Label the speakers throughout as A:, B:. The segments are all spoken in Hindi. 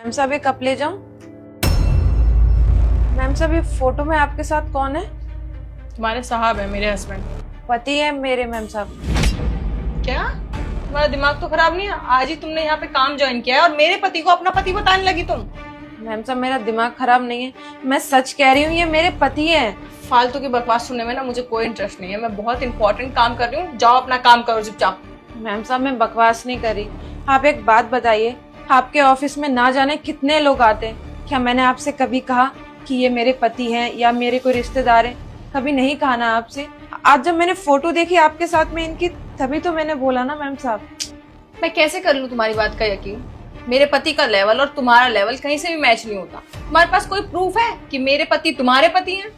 A: मैम साहब, ये कप ले जाऊं? मैम साहब, ये फोटो में आपके साथ कौन है?
B: तुम्हारे साहब है, मेरे हस्बैंड।
A: पति है मेरे मैम साहब।
B: क्या तुम्हारा दिमाग तो खराब नहीं है? आज ही तुमने यहाँ पे काम ज्वाइन किया है और मेरे पति को अपना पति बताने लगी तुम।
A: मैम साहब, मेरा दिमाग खराब नहीं है, मैं सच कह रही हूँ, ये मेरे पति हैं।
B: फालतू की बकवास सुनने में ना मुझे कोई इंटरेस्ट नहीं है। मैं बहुत इंपॉर्टेंट काम कर रही हूँ, जाओ अपना काम करो चुपचाप।
A: मैम साहब, मैं बकवास नहीं कर रही। आप एक बात बताइए, आपके ऑफिस में ना जाने कितने लोग आते हैं, क्या मैंने आपसे कभी कहा कि ये मेरे पति हैं या मेरे कोई रिश्तेदार हैं? कभी नहीं कहा ना आपसे। आज जब मैंने फोटो देखी आपके साथ में इनकी, तभी तो मैंने बोला ना मैम साहब।
B: मैं कैसे कर लूँ तुम्हारी बात का यकीन? मेरे पति का लेवल और तुम्हारा लेवल कहीं से भी मैच नहीं होता। तुम्हारे पास कोई प्रूफ है कि मेरे पति तुम्हारे पति हैं?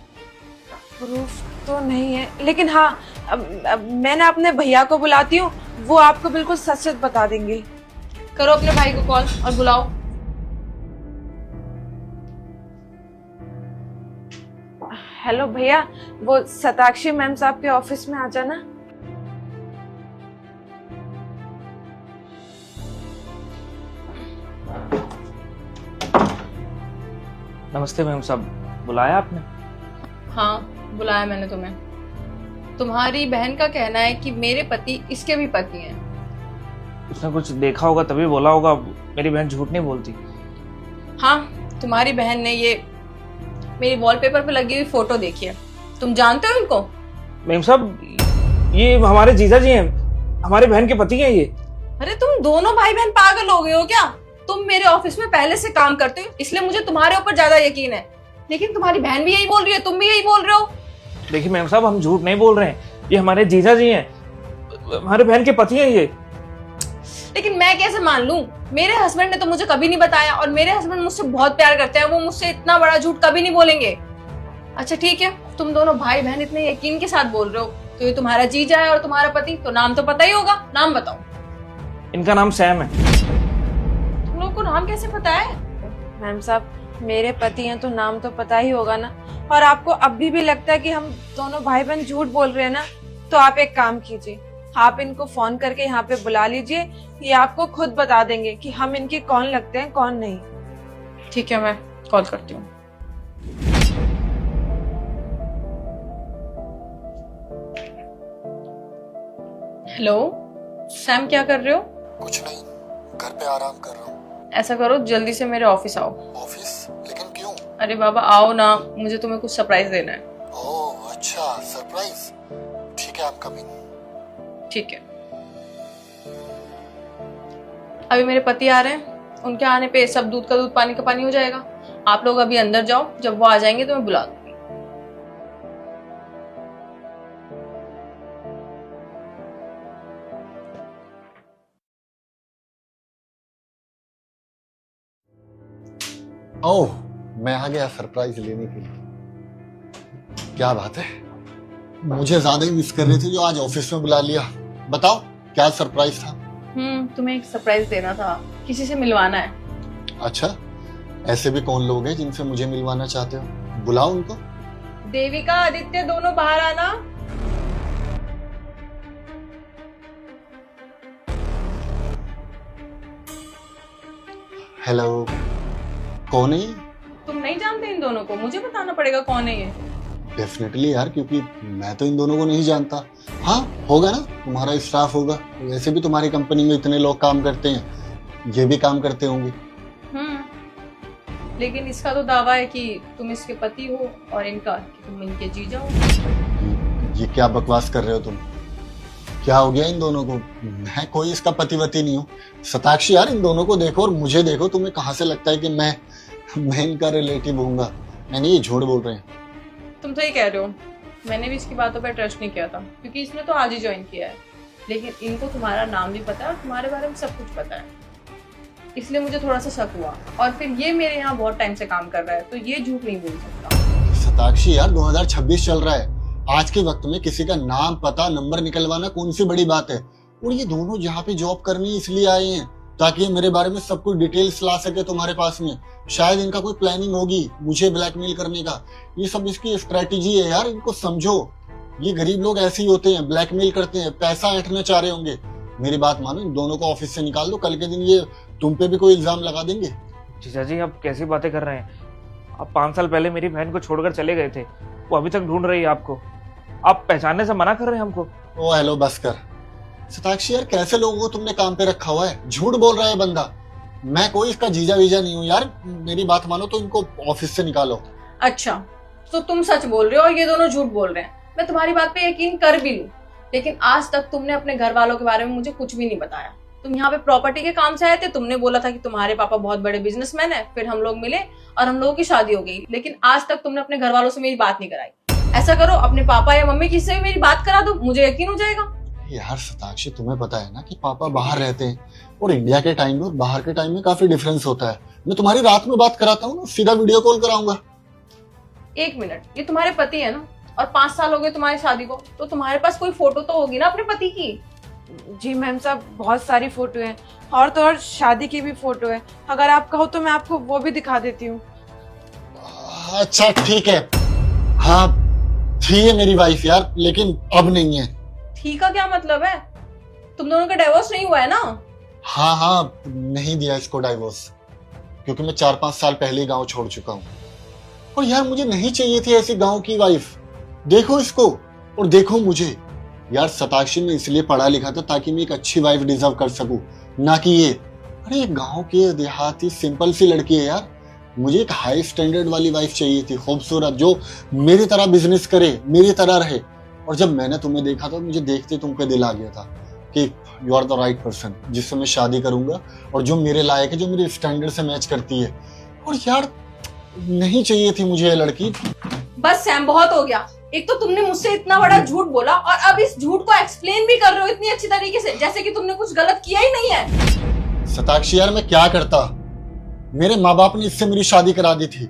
A: प्रूफ तो नहीं है, लेकिन हाँ, मैंने अपने भैया को बुलाती हूँ, वो आपको बिल्कुल सच सच बता देंगे।
B: करो अपने भाई को कॉल और बुलाओ।
A: हेलो भैया, वो सताक्षी मैम साहब के ऑफिस में आ जाना।
C: नमस्ते मैम साहब, बुलाया आपने?
B: हाँ, बुलाया मैंने तुम्हें। तुम्हारी बहन का कहना है कि मेरे पति इसके भी पति हैं।
C: उसने कुछ देखा होगा तभी बोला होगा। मेरी बहन झूठ नहीं बोलती।
B: हाँ, तुम्हारी बहन ने ये मेरी वॉलपेपर पे लगी हुई फोटो देखी है। तुम जानते हो इनको?
C: मैम साहब, ये हमारे जीजा जी हैं, हमारे बहन के पति हैं ये।
B: अरे तुम दोनों भाई बहन पागल हो गए हो क्या? तुम मेरे ऑफिस में पहले से काम करते हो, इसलिए मुझे तुम्हारे ऊपर ज्यादा यकीन है। लेकिन तुम्हारी बहन भी यही बोल रही है, तुम भी यही बोल रहे हो।
C: देखिए मैम साहब, हम झूठ नहीं बोल रहे हैं, ये हमारे जीजा जी हैं, हमारे बहन के पति हैं ये।
B: लेकिन मैं कैसे मान लूं? मेरे हस्बैंड ने तो मुझे कभी नहीं बताया और मेरे हस्बैंड मुझसे बहुत प्यार करते हैं, वो मुझसे इतना बड़ा झूठ कभी नहीं बोलेंगे। अच्छा ठीक है, तुम दोनों भाई बहन इतने यकीन के साथ बोल रहे हो, तो ये तुम्हारा जीजा है और तुम्हारा पति, तो नाम तो पता ही होगा। नाम बताओ।
C: इनका नाम सैम है।
B: तुम लोग को नाम कैसे पता है?
A: मैम साहब, मेरे पति हैं तो नाम तो पता ही होगा ना। और आपको अभी भी लगता है कि हम दोनों भाई बहन झूठ बोल रहे हैं ना, तो आप एक काम कीजिए, आप इनको फोन करके यहाँ पे बुला लीजिए, ये आपको खुद बता देंगे कि हम इनके कौन लगते हैं कौन नहीं।
B: ठीक है, मैं कॉल करती हूँ। हेलो सैम, क्या कर रहे हो?
D: कुछ नहीं, घर पे आराम कर रहा हूँ।
B: ऐसा करो, जल्दी से मेरे ऑफिस आओ।
D: ऑफिस? लेकिन क्यों?
B: अरे बाबा आओ ना, मुझे तुम्हें कुछ सरप्राइज देना है।
D: ओह अच्छा, सरप्राइज। ठीक है, आई एम कमिंग।
B: ठीक है। अभी मेरे पति आ रहे हैं, उनके आने पे सब दूध का दूध पानी का पानी हो जाएगा। आप लोग अभी अंदर जाओ, जब वो आ जाएंगे तो मैं बुला दूंगी।
D: ओह, मैं आ गया सरप्राइज लेने के लिए। क्या बात है, मुझे ज्यादा ही मिस कर रहे थे जो आज ऑफिस में बुला लिया। बताओ क्या सरप्राइज था?
B: तुम्हें एक सरप्राइज देना था, किसी से मिलवाना है।
D: अच्छा, ऐसे भी कौन लोग हैं जिनसे मुझे मिलवाना चाहते हो? बुलाओ उनको।
B: देविका, आदित्य, दोनों बाहर आना।
D: हेलो, कौन है ये?
B: तुम नहीं जानते इन दोनों को? मुझे बताना पड़ेगा कौन है ये।
D: डेफिनेटली यार, क्योंकि मैं तो इन दोनों को नहीं जानता। हाँ होगा ना, तुम्हारा स्टाफ होगा। वैसे भी तुम्हारी कंपनी में इतने लोग काम करते हैं, ये भी काम करते होंगे।
B: लेकिन इसका तो दावा है कि तुम इसके पति हो और इनका कि तुम इनके जीजा हो।
D: ये क्या बकवास कर रहे हो तुम? क्या हो गया इन दोनों को? मैं कोई इसका पतिवती नहीं हूँ। सताक्षी यार, इन दोनों को देखो और मुझे देखो, तुम्हें कहाँ से लगता है कि मैं इनका रिलेटिव हूँगा? मैंने ये झूठ बोल रहे हैं।
B: तुम सही कह रहे हो, मैंने भी इसकी बातों पर ट्रस्ट नहीं किया था, क्योंकि इसने तो आज ही ज्वाइन किया है। लेकिन इनको तुम्हारा नाम भी पता है और तुम्हारे बारे में सब कुछ पता है, इसलिए मुझे थोड़ा सा शक हुआ। और फिर ये मेरे यहाँ बहुत टाइम से काम कर रहा है, तो ये झूठ नहीं बोल सकता।
D: सताक्षी यार, 2026 चल रहा है। आज के वक्त में किसी का नाम पता नंबर निकलवाना कौन सी बड़ी बात है? और ये दोनों यहाँ पे जॉब करने इसलिए आए हैं ताकि ये मेरे बारे में सब कुछ डिटेल्स ला सके तुम्हारे पास में। शायद इनका कोई प्लानिंग होगी मुझे ब्लैकमेल करने का। ये सब इसकी स्ट्रेटेजी है यार, इनको समझो। ये गरीब लोग ऐसे ही होते हैं, ब्लैकमेल करते हैं, पैसा ऐंठना चाह रहे होंगे। मेरी बात मानो, इन दोनों को ऑफिस से निकाल दो। कल के दिन ये तुम पे भी कोई इल्जाम लगा देंगे।
C: जीजा जी आप कैसी बातें कर रहे हैं? आप 5 साल पहले मेरी बहन को छोड़कर चले गए थे, वो अभी तक ढूंढ रही है आपको। आप पहचानने से मना कर रहे हैं हमको।
D: ओ हेलो, बस कर। शताक्षी यार, कैसे लोगों को तुमने काम पे रखा हुआ है? झूठ बोल रहा है बंदा। मैं कोई इसका जीजा वीजा नहीं हूँ यार, मेरी बात मानो तो इनको ऑफिस से निकालो।
B: अच्छा, तो तुम सच बोल रहे हो और ये दोनों झूठ बोल रहे हैं। मैं तुम्हारी बात पे यकीन कर भी लूं, लेकिन आज तक तुमने अपने घर वालों के बारे में मुझे कुछ भी नहीं बताया। तुम यहाँ पे प्रॉपर्टी के काम से आए थे, तुमने बोला था कि तुम्हारे पापा बहुत बड़े बिजनेसमैन है, फिर हम लोग मिले और हम लोगों की शादी हो गई, लेकिन आज तक तुमने अपने घर वालों से मेरी बात नहीं कराई। ऐसा करो, अपने पापा या मम्मी किसी से भी मेरी बात करा दो, मुझे यकीन हो जाएगा।
D: यार शताक्षी, तुम्हें पता है ना कि पापा बाहर रहते हैं और इंडिया के टाइम में और बाहर के टाइम में काफी डिफरेंस होता है। मैं तुम्हारी रात में बात कराता हूँ ना, सीधा वीडियो कॉल कराऊंगा।
B: 1 मिनट, ये तुम्हारे पति है ना, और 5 साल हो गए तुम्हारी शादी को, तो तुम्हारे पास कोई फोटो तो होगी ना अपने पति की।
A: जी मैम साहब, बहुत सारी फोटो हैं, और तो और शादी की भी फोटो है। अगर आप कहो तो मैं आपको वो भी दिखा देती हूँ।
D: अच्छा ठीक है, हाँ थी है मेरी वाइफ यार, लेकिन अब नहीं है।
B: ठीक का क्या मतलब है? तुम दोनों का डिवोर्स नहीं हुआ है ना?
D: हाँ हाँ, नहीं दिया इसको डाइवोर्स, क्योंकि मैं 4-5 साल पहले ही गांव छोड़ चुका हूँ। और यार मुझे नहीं चाहिए थी ऐसी गांव की वाइफ। देखो इसको और देखो मुझे। यार शताक्षी, में इसलिए पढ़ा लिखा था ताकि मैं एक अच्छी वाइफ डिजर्व कर सकूं, ना कि ये। अरे ये गांव की देहाती सिंपल सी लड़की है यार। मुझे एक हाई स्टैंडर्ड वाली वाइफ चाहिए थी, खूबसूरत, जो मेरी तरह बिजनेस करे, मेरी तरह रहे। और जब मैंने तुम्हें देखा तो मुझे देखते तुम पे दिल आ गया था कि you are the right person, जिससे मैं शादी करूंगा और जो मेरे लायक है, जो मेरे स्टैंडर्ड से मैच करती है। और यार नहीं चाहिए थी मुझे ये लड़की।
B: बस सैम, बहुत हो गया। एक तो तुमने मुझसे इतना बड़ा झूठ बोला और अब इस झूठ को एक्सप्लेन भी कर रहे हो इतनी अच्छी तरीके से, जैसे कि तुमने कुछ गलत किया ही नहीं है।
D: शताक्षी यार, मैं क्या करता? मेरे माँ बाप ने इससे मेरी शादी करा दी थी,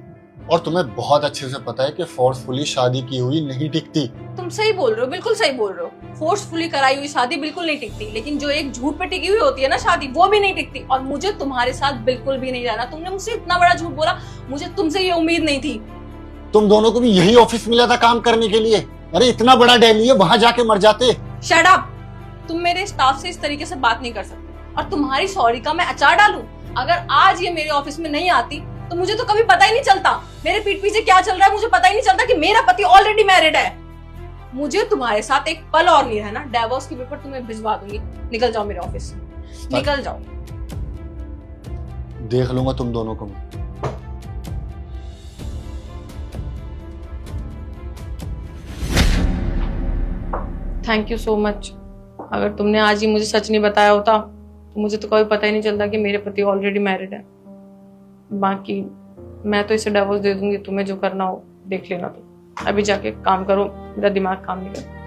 D: और तुम्हें बहुत अच्छे से पता है कि फोर्सफुली शादी की हुई नहीं टिकती।
B: तुम सही बोल रहे हो, बिल्कुल सही बोल रहे हो। फोर्सफुली कराई हुई शादी बिल्कुल नहीं टिकती, लेकिन जो एक झूठ पे टिकी हुई होती है ना शादी, वो भी नहीं टिकती। और मुझे तुम्हारे साथ बिल्कुल भी नहीं रहना। तुमने मुझसे इतना बड़ा झूठ बोला, मुझे तुमसे ये उम्मीद नहीं थी।
D: तुम दोनों को भी यही ऑफिस मिला था काम करने के लिए? अरे इतना बड़ा दिल्ली है, वहां जाके मर जाते।
B: Shut up! तुम मेरे स्टाफ से इस तरीके से बात नहीं कर सकते। और तुम्हारी सॉरी का मैं अचार डालूं? अगर आज ये मेरे ऑफिस में नहीं आती तो मुझे तो कभी पता ही नहीं चलता मेरे पीठ पीछे क्या चल रहा है। मुझे पता ही नहीं चलता कि मेरा पति ऑलरेडी मैरिड है। मुझे तुम्हारे साथ एक पल और नहीं रहना। डिवोर्स की पेपर तुम्हें भिजवा दूंगी। निकल जाओ मेरे ऑफिस से, निकल जाओ।
D: देख लूंगा तुम दोनों को।
B: Thank you so much. अगर तुमने आज ही मुझे सच नहीं बताया होता तो मुझे तो कभी पता ही नहीं चलता कि मेरे पति ऑलरेडी मैरिड है। बाकी मैं तो इसे डिवोर्स दे दूंगी, तुम्हें जो करना हो देख लेना। तुम अभी जाके काम करो, मेरा दिमाग काम नहीं करता।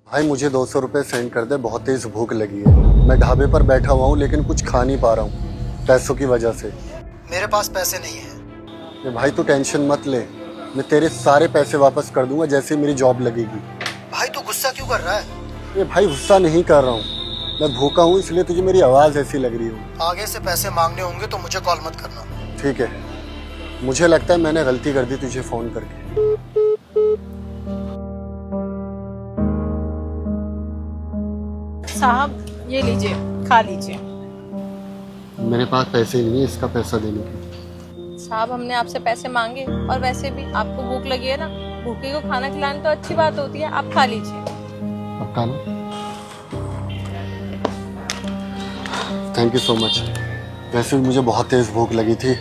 D: भाई मुझे 200 रुपए सेंड कर दे, बहुत तेज भूख लगी है। मैं ढाबे पर बैठा हुआ हूँ लेकिन कुछ खा नहीं पा रहा हूँ पैसों की वजह से।
E: मेरे पास पैसे नहीं है।
D: ये भाई तू टेंशन मत ले, मैं तेरे सारे पैसे वापस कर दूंगा जैसे मेरी जॉब लगेगी।
E: भाई तू गुस्सा क्यों कर रहा है?
D: ये भाई गुस्सा नहीं कर रहा हूँ, मैं भूखा हूँ इसलिए तुझे मेरी आवाज ऐसी लग रही हो।
E: आगे से पैसे मांगने होंगे तो मुझे कॉल मत करना।
D: ठीक है, मुझे लगता है मैंने गलती कर दी तुझे फोन करके।
F: साहब ये लीजिए, खा लीजिए।
D: मेरे पास पैसे नहीं है इसका पैसा देने के।
F: साहब हमने आपसे पैसे मांगे, और वैसे भी आपको भूख लगी है ना, भूखे को खाना खिलाना तो अच्छी बात होती है। आप खा लीजिए।
D: अब खा लो। Thank you so much. वैसे भी मुझे बहुत तेज भूख लगी थी।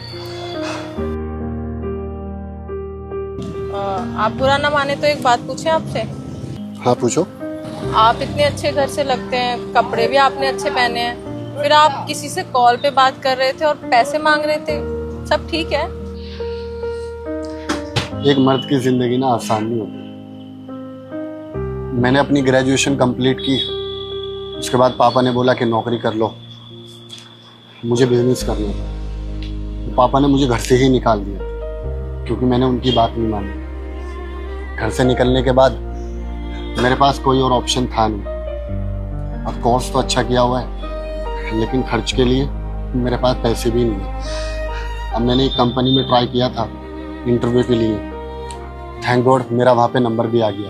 F: आप बुरा ना माने तो एक बात पूछें आपसे?
D: हाँ पूछो।
F: आप इतने अच्छे घर से लगते हैं, कपड़े भी आपने अच्छे पहने हैं, फिर आप किसी से कॉल पे बात कर रहे थे और पैसे मांग रहे थे, सब ठीक है?
D: एक मर्द की जिंदगी ना आसान नहीं होती। मैंने अपनी ग्रेजुएशन कंप्लीट की, उसके बाद पापा ने बोला कि नौकरी कर लो, मुझे बिजनेस करना था। तो पापा ने मुझे घर से ही निकाल दिया क्योंकि मैंने उनकी बात नहीं मानी। घर से निकलने के बाद मेरे पास कोई और ऑप्शन था नहीं। अब कोर्स तो अच्छा किया हुआ है लेकिन खर्च के लिए मेरे पास पैसे भी नहीं है। अब मैंने एक कंपनी में ट्राई किया था इंटरव्यू के लिए, थैंक गॉड मेरा वहाँ पे नंबर भी आ गया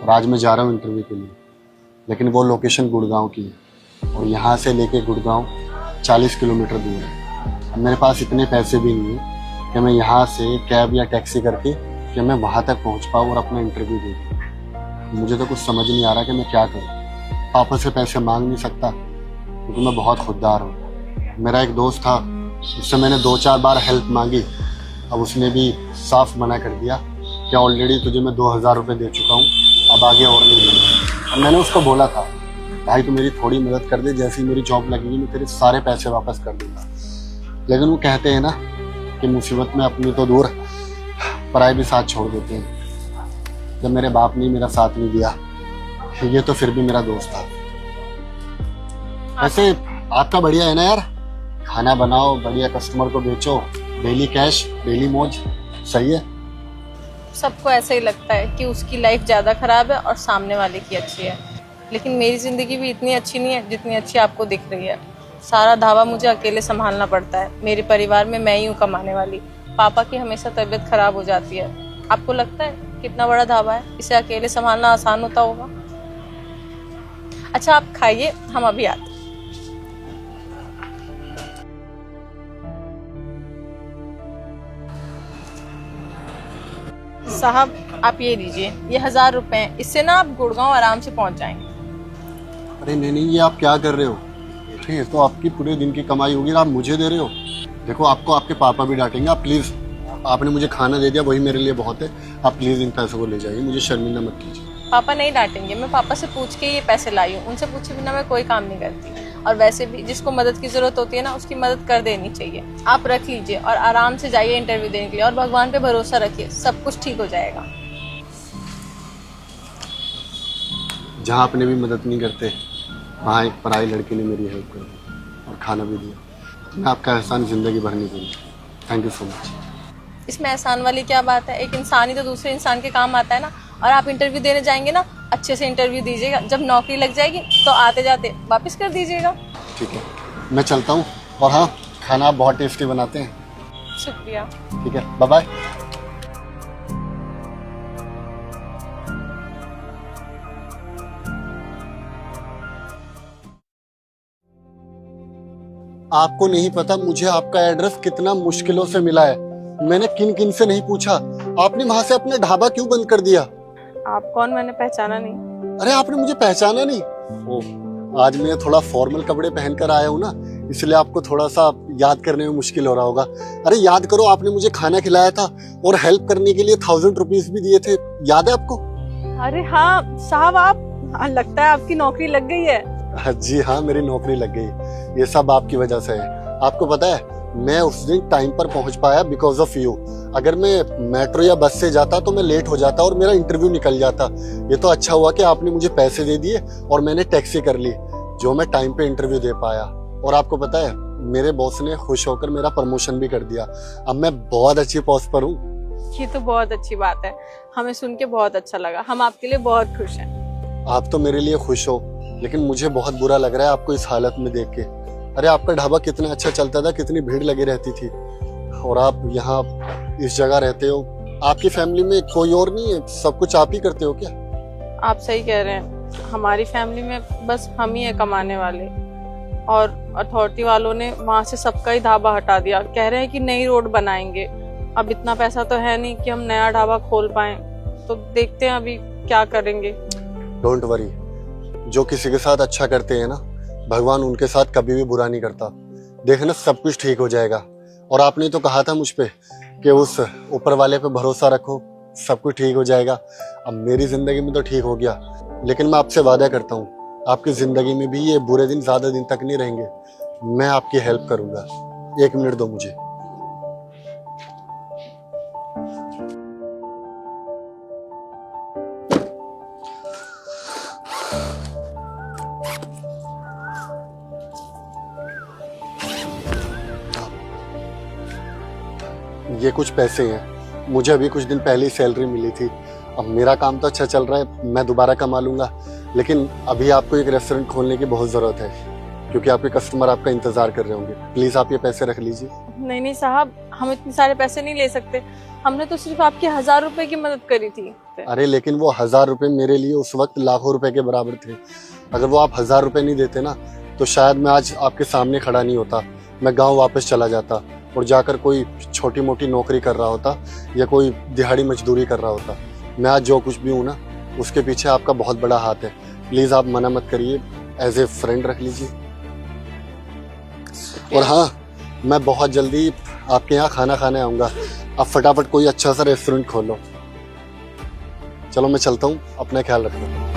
D: और आज मैं जा रहा हूँ इंटरव्यू के लिए। लेकिन वो लोकेशन गुड़गांव की है और यहाँ से लेके गुड़गांव 40 किलोमीटर दूर है। अब मेरे पास इतने पैसे भी नहीं है कि मैं यहाँ से कैब या टैक्सी करके कि मैं वहाँ तक पहुँच पाऊँ और अपना इंटरव्यू दे दूँ। मुझे तो कुछ समझ नहीं आ रहा कि मैं क्या करूँ। पापा से पैसे मांग नहीं सकता क्योंकि मैं बहुत खुददार हूँ। मेरा एक दोस्त था, उससे मैंने 2-4 बार हेल्प मांगी। अब उसने भी साफ मना कर दिया कि ऑलरेडी तुझे मैं 2000 रुपये दे चुका हूँ, अब आगे और नहीं मिलेगा। अब मैंने उसको बोला था भाई तू मेरी थोड़ी मदद कर दे, जैसे ही मेरी जॉब लगेगी मैं तेरे सारे पैसे वापस कर दूंगा। लेकिन वो कहते हैं ना कि मुसीबत में अपनी तो दूर पराई भी साथ छोड़ देते हैं। जब मेरे बाप ने मेरा साथ नहीं दिया, ये तो फिर भी मेरा दोस्त था। वैसे आपका बढ़िया है ना यार, खाना बनाओ, बढ़िया कस्टमर को बेचो, डेली कैश, डेली मौज, सही है।
F: सबको ऐसा ही लगता है कि उसकी लाइफ ज़्यादा ख़राब है और सामने वाले की अच्छी है, लेकिन मेरी ज़िंदगी भी इतनी अच्छी नहीं है जितनी अच्छी आपको दिख रही है। सारा ढाबा मुझे अकेले संभालना पड़ता है। मेरे परिवार में मैं ही हूँ कमाने वाली। पापा की हमेशा तबीयत खराब हो जाती है। आपको लगता है कितना बड़ा ढाबा है, इसे अकेले संभालना आसान होता होगा? अच्छा आप खाइए, हम अभी आते हैं। साहब आप ये लीजिए, ये 1000 रुपए हैं, इससे ना आप गुड़गांव आराम से पहुंच जाएंगे।
D: अरे नहीं, ये आप क्या कर रहे हो? अरे ये तो आपकी पूरे दिन की कमाई होगी, आप मुझे दे रहे हो। देखो आपको आपके पापा भी डांटेंगे। आप प्लीज, आपने मुझे खाना दे दिया वही मेरे लिए बहुत है। आप प्लीज इन पैसों को ले जाइए, मुझे शर्मिंदा मत कीजिए।
F: पापा नहीं डांटेंगे, मैं पापा से पूछ के ये पैसे लाई हूँ। उनसे पूछे बिना मैं कोई काम नहीं करती। और वैसे भी जिसको मदद की जरूरत होती है ना, उसकी मदद कर देनी चाहिए। आप रख लीजिए और आराम से जाइए इंटरव्यू देने के लिए, और भगवान पे भरोसा रखिए, सब कुछ ठीक हो जाएगा।
D: जहाँ आपने भी मदद नहीं करते, वहाँ एक पराई लड़की ने मेरी हेल्प कर दी और खाना भी दिया। मैं आपका एहसान जिंदगी भर नहीं भूलूंगा। Thank you so much.
F: इसमें एहसान वाली क्या बात है? एक इंसान ही तो दूसरे इंसान के काम आता है ना। और आप इंटरव्यू देने जाएंगे ना, अच्छे से इंटरव्यू दीजिएगा। जब नौकरी लग जाएगी तो आते जाते वापस कर दीजिएगा।
D: ठीक है, मैं चलता हूँ। और हाँ, खाना आप बहुत टेस्टी बनाते हैं।
F: शुक्रिया।
D: ठीक है, बाय बाय। आपको नहीं पता मुझे आपका एड्रेस कितना मुश्किलों से मिला है। मैंने किन किन से नहीं पूछा। आपने वहां से अपना ढाबा क्यों बंद कर दिया?
F: आप कौन? मैंने पहचाना नहीं।
D: अरे आपने मुझे पहचाना नहीं? आज मैं थोड़ा फॉर्मल कपड़े पहनकर आया हूँ ना, इसलिए आपको थोड़ा सा याद करने में मुश्किल हो रहा होगा। अरे याद करो, आपने मुझे खाना खिलाया था और हेल्प करने के लिए 1000 रुपीज भी दिए थे, याद है आपको?
F: अरे हाँ साहब, आप लगता है आपकी नौकरी लग गई है।
D: जी हाँ, मेरी नौकरी लग गई। ये सब आपकी वजह से है। आपको पता है मैं उस दिन टाइम पर पहुंच पाया बिकॉज ऑफ यू। अगर मैं मेट्रो या बस से जाता तो मैं लेट हो जाता और मेरा इंटरव्यू निकल जाता। ये तो अच्छा हुआ कि आपने मुझे पैसे दे दिए और मैंने टैक्सी कर ली, जो मैं टाइम पे इंटरव्यू दे पाया। और आपको पता है मेरे बॉस ने खुश होकर मेरा प्रमोशन भी कर दिया। अब मैं बहुत अच्छी पोस्ट पर हूँ।
F: ये तो बहुत अच्छी बात है, हमें सुन के बहुत अच्छा लगा। हम आपके लिए बहुत खुश हैं।
D: आप तो मेरे लिए खुश हो, लेकिन मुझे बहुत बुरा लग रहा है आपको इस हालत में देख के। अरे आपका ढाबा कितना अच्छा चलता था, कितनी भीड़ लगी रहती थी, और आप यहाँ इस जगह रहते हो। आपकी फैमिली में कोई और नहीं है? सब कुछ आप ही करते हो क्या?
F: आप सही कह रहे हैं, हमारी फैमिली में बस हम ही है कमाने वाले। और अथॉरिटी वालों ने वहाँ से सबका ही ढाबा हटा दिया। कह रहे हैं कि नई रोड बनाएंगे। अब इतना पैसा तो है नहीं कि हम नया ढाबा खोल पाए, तो देखते हैं अभी क्या करेंगे।
D: डोंट वरी, जो किसी के साथ अच्छा करते हैं ना, भगवान उनके साथ कभी भी बुरा नहीं करता। देखना सब कुछ ठीक हो जाएगा। और आपने तो कहा था मुझ पे कि उस ऊपर वाले पे भरोसा रखो, सब कुछ ठीक हो जाएगा। अब मेरी जिंदगी में तो ठीक हो गया, लेकिन मैं आपसे वादा करता हूँ आपकी जिंदगी में भी ये बुरे दिन ज्यादा दिन तक नहीं रहेंगे। मैं आपकी हेल्प करूंगा। 1 मिनट दो मुझे। ये कुछ पैसे हैं, मुझे अभी कुछ दिन पहले ही सैलरी मिली थी। अब मेरा काम तो अच्छा चल रहा है, मैं दोबारा कमा लूंगा, लेकिन अभी आपको एक रेस्टोरेंट खोलने की बहुत ज़रूरत है, क्योंकि आपके कस्टमर आपका इंतज़ार कर रहे होंगे। प्लीज़ आप ये पैसे रख लीजिए।
F: नहीं नहीं साहब, हम इतने सारे पैसे नहीं ले सकते। हमने तो सिर्फ आपकी 1000 रुपए की मदद करी थी।
D: अरे लेकिन वो 1000 रुपए मेरे लिए उस वक्त लाखों रुपए के बराबर थे। अगर वो आप 1000 रुपए नहीं देते ना तो शायद मैं आज आपके सामने खड़ा नहीं होता। मैं गांव वापस चला जाता और जाकर कोई छोटी मोटी नौकरी कर रहा होता या कोई दिहाड़ी मजदूरी कर रहा होता। मैं आज जो कुछ भी हूँ ना उसके पीछे आपका बहुत बड़ा हाथ है। प्लीज आप मना मत करिए, एज ए फ्रेंड रख लीजिए। और हाँ, मैं बहुत जल्दी आपके यहाँ खाना खाने आऊँगा। आप फटाफट कोई अच्छा सा रेस्टोरेंट खोलो। चलो मैं चलता हूँ, अपना ख्याल रखना।